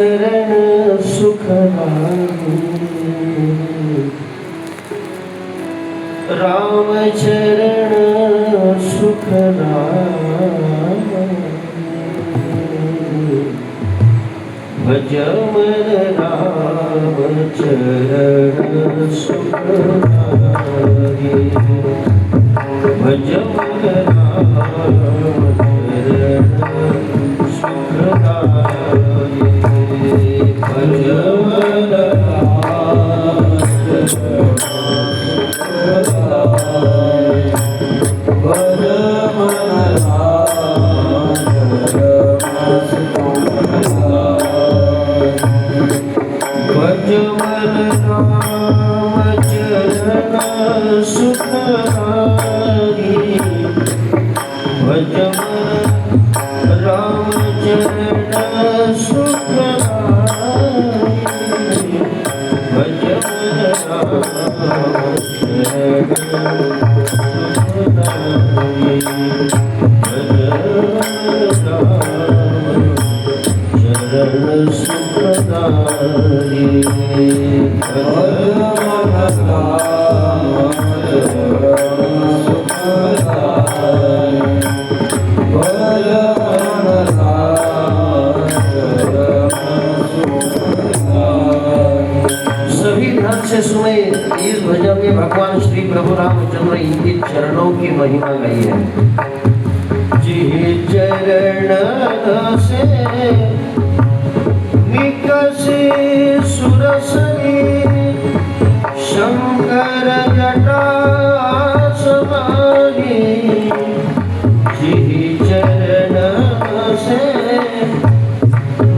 चरण सुखदाई राम चरण सुखदाई भज मन राम चरण सुखदाई भज मन राम चरण सुखदाई भज मन राम चरण सुखदाई भज मन राम चरण सुखदाई भज मन राम चरण सुखदाई भज मन राम चरण सुखदाई भज मन राम चरण सुखदाई भज मन राम चरण सुखदाई सभी ध्यान से सुने। इस भजन में भगवान श्री प्रभु रामचंद्र इनके चरणों की महिमा गई है। जी चरण से निकसे सुरसरी शंकर जटा समारी जी चरण से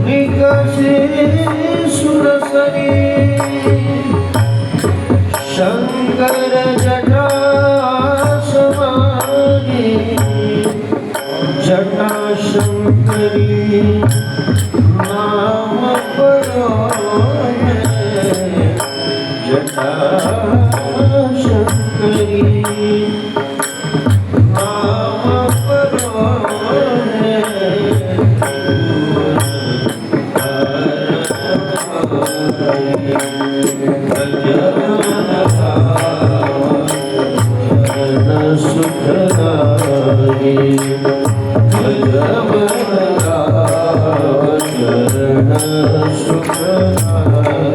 निकसे सुरसरी शंकर जटा समारी जटा शंकरी नाम परो जटा शंकरी नाम परो सुखदाई भज मन राम चरण सुखदाई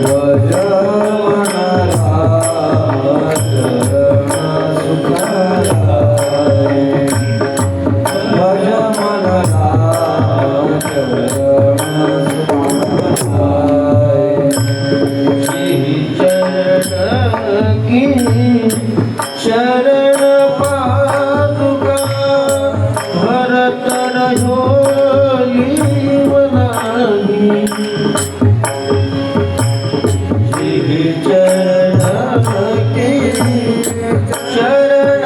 भज मन राम चरण सुखदाई भज मन राम चरण सुखदाई चरण की शरण पादुका भरत रजोली बनाई श्री चरण की शरण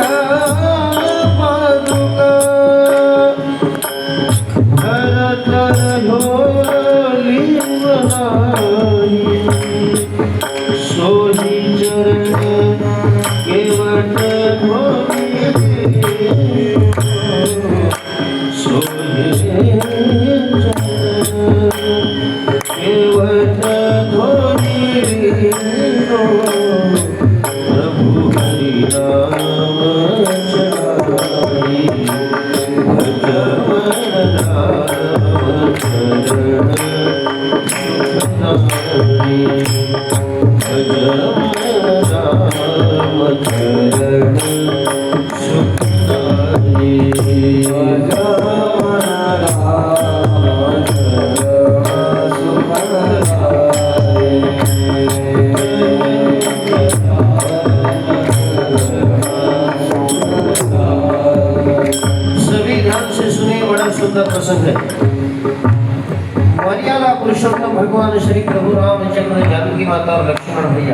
पादुका भरत रजोली बनाई सोही चरण केवट धोनी सोहे केवट धोनी प्रभु हरि नाम चढ़ाई भज मन राम चरण सुखदाई भज मन राम चरण सुखदाई भज मन राम चरण सुखदाई सभी ध्यान से सुनिए। बड़ा सुंदर प्रसंग है। मर्यादा पुरुषोत्तम भगवान श्री प्रभु रामचंद्र जानकी माता और लक्ष्मण भैया